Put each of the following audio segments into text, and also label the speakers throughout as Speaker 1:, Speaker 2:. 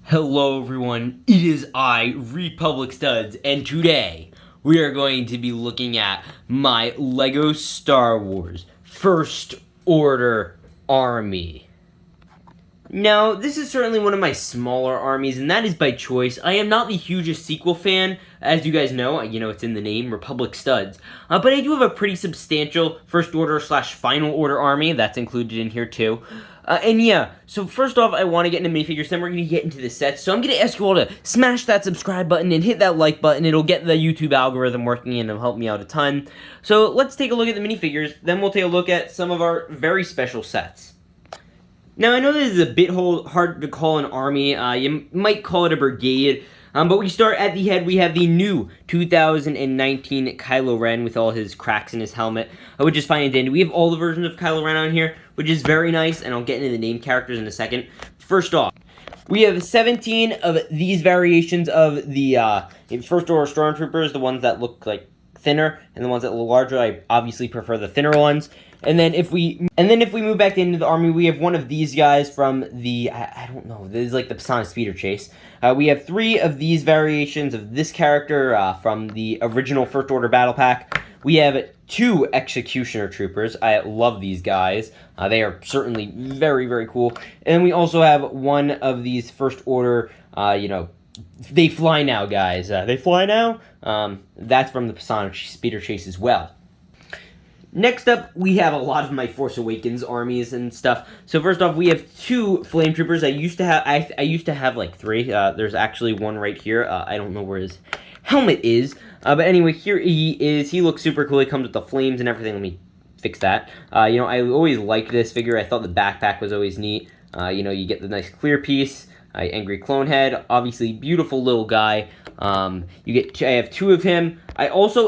Speaker 1: Hello everyone, it is I, Republic Studs, and today we are going to be looking at my LEGO Star Wars First Order Army. Now, this is certainly one of my smaller armies, and that is by choice. I am not the hugest sequel fan, as you guys know, it's in the name, Republic Studs. But I do have a pretty substantial First Order / Final Order army, that's included in here too. So first off, I want to get into minifigures, then we're going to get into the sets. So I'm going to ask you all to smash that subscribe button and hit that like button. It'll get the YouTube algorithm working and it'll help me out a ton. So let's take a look at the minifigures, then we'll take a look at some of our very special sets. Now, I know this is a bit hard to call an army. You might call it a brigade. But we start at the head. We have the new 2019 Kylo Ren with all his cracks in his helmet, which is fine and dandy. We have all the versions of Kylo Ren on here, which is very nice, and I'll get into the name characters in a second. First off, we have 17 of these variations of the First Order Stormtroopers, the ones that look like thinner, and the ones that look larger. I obviously prefer the thinner ones. And then if we move back into the army, we have one of these guys from the I don't know, this is like the Pasana Speeder Chase. We have 3 of these variations of this character from the original First Order Battle Pack. We have 2 Executioner Troopers. I love these guys. They are certainly very, very cool. And we also have one of these First Order, they fly now guys. They fly now? That's from the Pasana Speeder Chase as well. Next up, we have a lot of my Force Awakens armies and stuff. So first off, we have 2 Flame Troopers. I used to have like 3. There's actually one right here. I don't know where his helmet is. But anyway, here he is. He looks super cool. He comes with the flames and everything. Let me fix that. I always liked this figure. I thought the backpack was always neat. You get the nice clear piece. Angry Clone Head, obviously beautiful little guy. I have 2 of him. I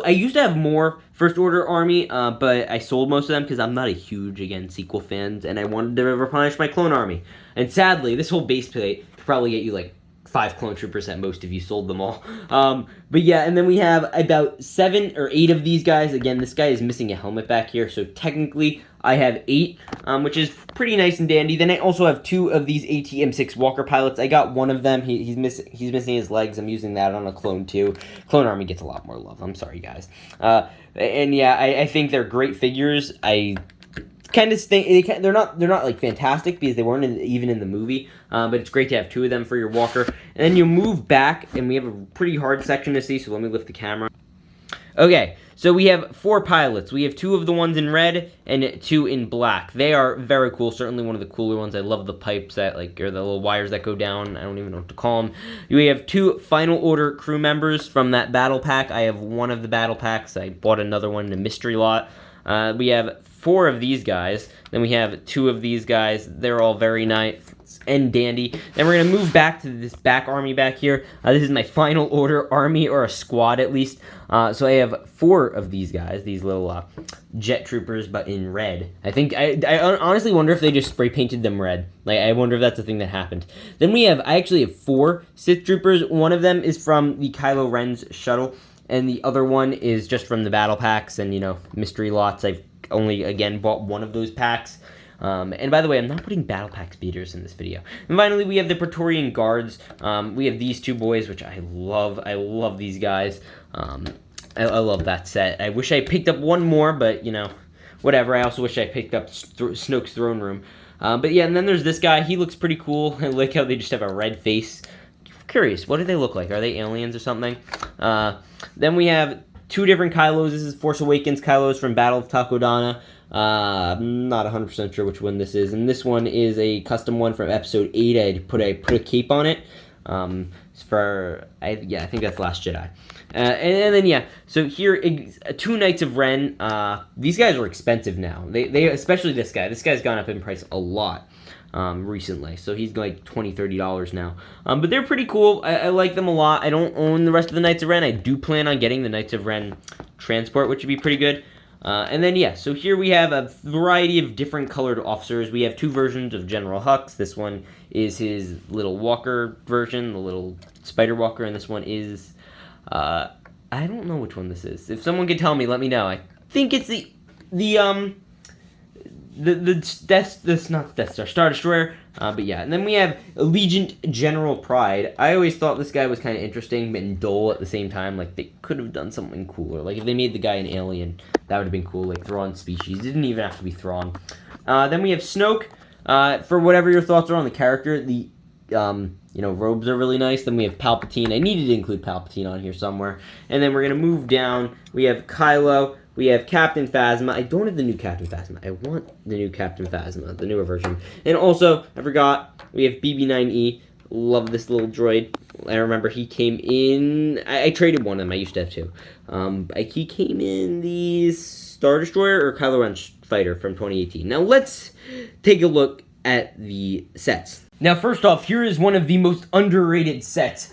Speaker 1: used to have more First Order army, but I sold most of them because I'm not a huge, again, sequel fan, and I wanted to replenish my clone army. And sadly, this whole base plate could probably get you like 5 clone troopers at most if you sold them all. But yeah, and then we have about 7 or 8 of these guys. Again, this guy is missing a helmet back here, so technically I have 8, which is pretty nice and dandy. Then I also have 2 of these AT-M6 Walker pilots. I got one of them. He's missing his legs. I'm using that on a clone too. Clone army gets a lot more love. I'm sorry, guys. And yeah, I think they're great figures. I kind of think they're not like fantastic because they weren't even in the movie, but it's great to have 2 of them for your walker. And then you move back, and we have a pretty hard section to see, so let me lift the camera. Okay, so we have 4 pilots. We have 2 of the ones in red and 2 in black. They are very cool, certainly one of the cooler ones. I love the pipes or the little wires that go down. I don't even know what to call them. We have 2 Final Order crew members from that battle pack. I have one of the battle packs. I bought another one in a mystery lot. We have 4 of these guys. Then we have 2 of these guys. They're all very nice and dandy. Then we're going to move back to this back army back here. This is my Final Order army, or a squad at least. So I have 4 of these guys, these little jet troopers, but in red. I honestly wonder if they just spray painted them red. Like, I wonder if that's a thing that happened. Then I actually have 4 Sith troopers. One of them is from the Kylo Ren's shuttle, and the other one is just from the battle packs and, mystery lots. I've only, again, bought one of those packs. And by the way, I'm not putting battle pack speeders in this video. And finally, we have the Praetorian Guards. We have these 2 boys, which I love. I love these guys. I love that set. I wish I picked up one more, but, whatever. I also wish I picked up Snoke's throne room. But yeah, and then there's this guy. He looks pretty cool. I like how they just have a red face. Curious, what do they look like? Are they aliens or something? Then we have 2 different Kylos. This is Force Awakens Kylos from Battle of Takodana. I'm not 100% sure which one this is. And this one is a custom one from Episode 8. I put a cape on it. I think that's Last Jedi. And then, yeah, so here, 2 Knights of Ren. These guys are expensive now. They especially this guy. This guy's gone up in price a lot recently. So he's like $20, $30 now. But they're pretty cool. I like them a lot. I don't own the rest of the Knights of Ren. I do plan on getting the Knights of Ren transport, which would be pretty good. And then, yeah, so here we have a variety of different colored officers. We have 2 versions of General Hux. This one is his little walker version, the little spider walker, and this one is, I don't know which one this is. If someone could tell me, let me know. I think it's the Star Destroyer. But yeah, and then we have Allegiant General Pride. I always thought this guy was kind of interesting, but dull at the same time. Like, they could have done something cooler. Like, if they made the guy an alien, that would have been cool. Like, Thrawn species. It didn't even have to be Thrawn. Then we have Snoke. For whatever your thoughts are on the character, the robes are really nice. Then we have Palpatine. I needed to include Palpatine on here somewhere. And then we're going to move down. We have Kylo. We have Captain Phasma. I don't have the new Captain Phasma. I want the new Captain Phasma, the newer version. And also, I forgot, we have BB-9E. Love this little droid. I remember he came in... I traded one of them. I used to have two. He came in the Star Destroyer or Kylo Ren fighter from 2018. Now, let's take a look at the sets. Now, first off, here is one of the most underrated sets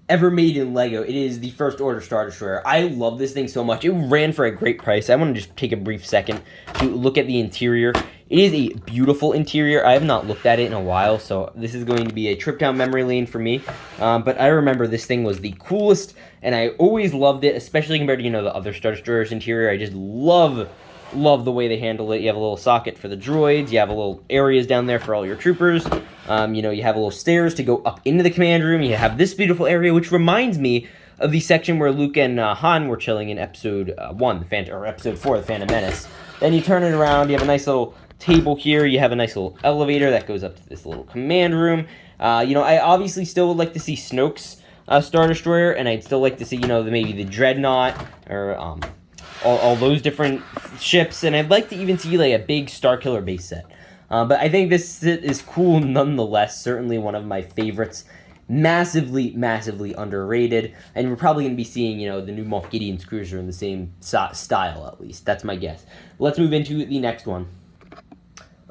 Speaker 1: ever made in LEGO. It is the First Order Star Destroyer. I love this thing so much. It ran for a great price. I want to just take a brief second to look at the interior. It is a beautiful interior. I have not looked at it in a while, so this is going to be a trip down memory lane for me. But I remember this thing was the coolest, and I always loved it, especially compared to, the other Star Destroyers interior. I just love the way they handle it. You have a little socket for the droids. You have a little areas down there for all your troopers. You have a little stairs to go up into the command room. You have this beautiful area, which reminds me of the section where Luke and Han were chilling in Episode 1, Episode 4, The Phantom Menace. Then you turn it around. You have a nice little table here. You have a nice little elevator that goes up to this little command room. I obviously still would like to see Snoke's Star Destroyer, and I'd still like to see, maybe the Dreadnought or all those different ships, and I'd like to even see like a big Starkiller base set. But I think this is cool nonetheless. Certainly one of my favorites. Massively underrated. And we're probably going to be seeing, the new Moff Gideon's cruiser in the same style, at least. That's my guess. Let's move into the next one.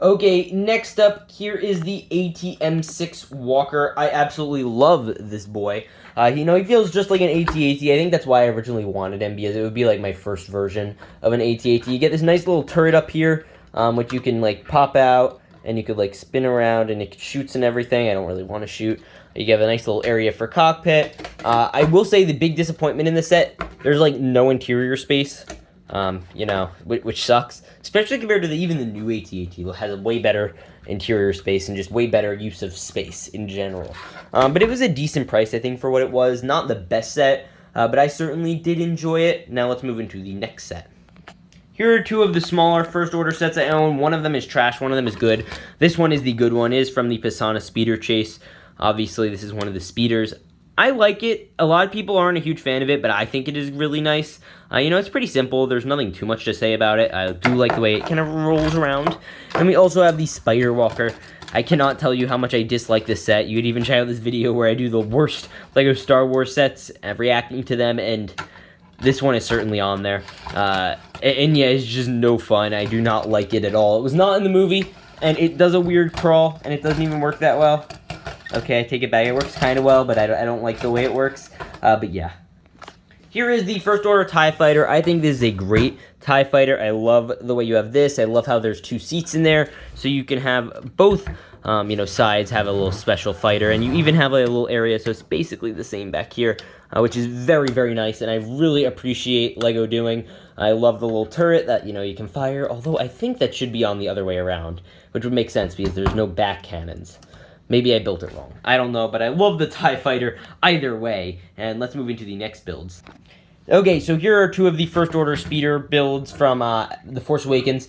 Speaker 1: Okay, next up, here is the AT-M6 Walker. I absolutely love this boy. He feels just like an AT-AT. I think that's why I originally wanted him, because it would be like my first version of an AT-AT. You get this nice little turret up here, which you can like pop out, and you could like spin around, and it shoots and everything. I don't really want to shoot. You have a nice little area for cockpit. I will say the big disappointment in the set, there's like no interior space. Which sucks, especially compared to even the new AT-AT. It has a way better interior space and just way better use of space in general. But it was a decent price, I think, for what it was. Not the best set, but I certainly did enjoy it. Now let's move into the next set. Here are two of the smaller First Order sets I own. One of them is trash, one of them is good. This one is the good one. It is from the Pisana Speeder Chase. Obviously, this is one of the speeders. I like it. A lot of people aren't a huge fan of it, but I think it is really nice. It's pretty simple. There's nothing too much to say about it. I do like the way it kind of rolls around. And we also have the Spider Walker. I cannot tell you how much I dislike this set. You could even check out this video where I do the worst LEGO Star Wars sets, reacting to them, and this one is certainly on there. And yeah, it's just no fun. I do not like it at all. It was not in the movie, and it does a weird crawl, and it doesn't even work that well. Okay, I take it back. It works kind of well, but I don't like the way it works. But yeah. Here is the First Order TIE Fighter. I think this is a great TIE Fighter. I love the way you have this. I love how there's two seats in there, so you can have both, sides have a little special fighter, and you even have a little area, so it's basically the same back here, which is very, very nice, and I really appreciate LEGO doing. I love the little turret that, you can fire, although I think that should be on the other way around, which would make sense because there's no back cannons. Maybe I built it wrong. I don't know, but I love the TIE Fighter either way. And let's move into the next builds. Okay, so here are two of the First Order Speeder builds from The Force Awakens.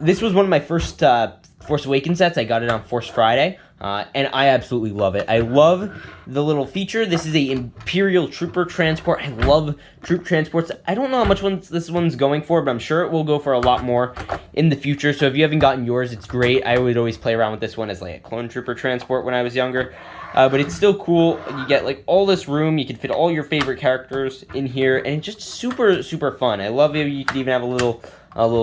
Speaker 1: This was one of my first Force Awakens sets. I got it on Force Friday, and I absolutely love it. I love the little feature. This is a Imperial Trooper transport. I love troop transports. I don't know how much this one's going for, but I'm sure it will go for a lot more in the future. So if you haven't gotten yours, it's great. I would always play around with this one as like a clone trooper transport when I was younger. But it's still cool. You get like all this room. You can fit all your favorite characters in here, and it's just super, super fun. I love it. You can even have a little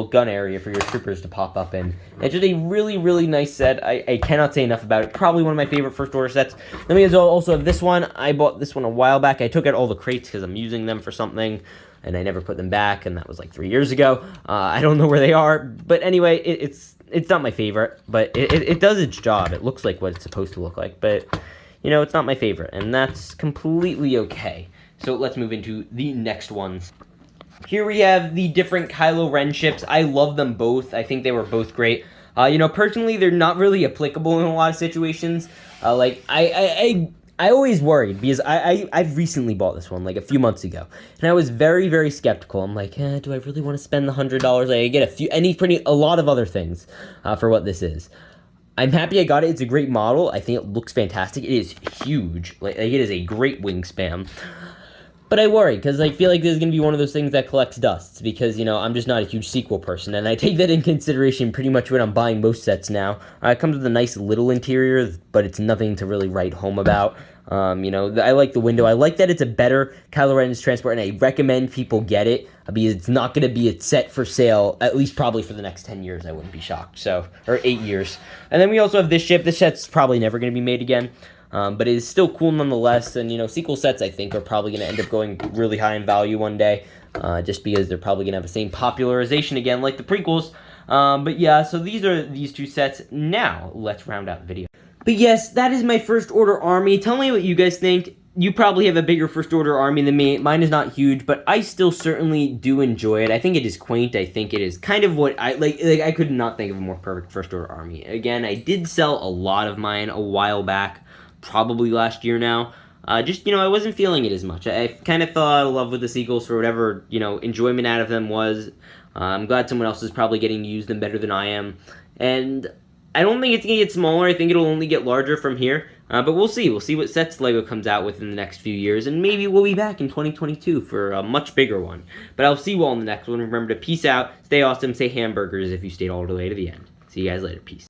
Speaker 1: gun area for your troopers to pop up in. It's just a really, really nice set. I cannot say enough about it. Probably one of my favorite First Order sets. Then we also have this one. I bought this one a while back. I took out all the crates because I'm using them for something, and I never put them back, and that was like 3 years ago. I don't know where they are, but anyway, it's not my favorite, but it does its job. It looks like what it's supposed to look like, but it's not my favorite, and that's completely okay. So let's move into the next ones. Here we have the different Kylo Ren ships. I love them both. I think they were both great. Personally, they're not really applicable in a lot of situations. I always worried because I've recently bought this one like a few months ago, and I was very, very skeptical. I'm like, do I really want to spend the $100? I get a lot of other things for what this is. I'm happy I got it. It's a great model. I think it looks fantastic. It is huge. Like it is a great wingspan. But I worry, because I feel like this is going to be one of those things that collects dusts, because, I'm just not a huge sequel person, and I take that in consideration pretty much when I'm buying most sets now. It comes with a nice little interior, but it's nothing to really write home about. I like the window. I like that it's a better Kylo Ren's transport, and I recommend people get it, because it's not going to be a set for sale, at least probably for the next 10 years, I wouldn't be shocked, or 8 years. And then we also have this ship. This set's probably never going to be made again. But it is still cool nonetheless, and sequel sets I think are probably going to end up going really high in value one day, just because they're probably going to have the same popularization again like the prequels. But yeah, so these are these two sets. Now, let's round out the video. But yes, that is my First Order army. Tell me what you guys think. You probably have a bigger First Order army than me. Mine is not huge, but I still certainly do enjoy it. I think it is quaint. I think it is kind of what I like. I could not think of a more perfect First Order army. Again, I did sell a lot of mine a while back. Probably last year now. I wasn't feeling it as much. I kind of fell out of love with the sequels for whatever, enjoyment out of them was. I'm glad someone else is probably getting to use them better than I am. And I don't think it's going to get smaller. I think it'll only get larger from here. But we'll see. We'll see what sets LEGO comes out with in the next few years. And maybe we'll be back in 2022 for a much bigger one. But I'll see you all in the next one. Remember to peace out, stay awesome, say hamburgers if you stayed all the way to the end. See you guys later. Peace.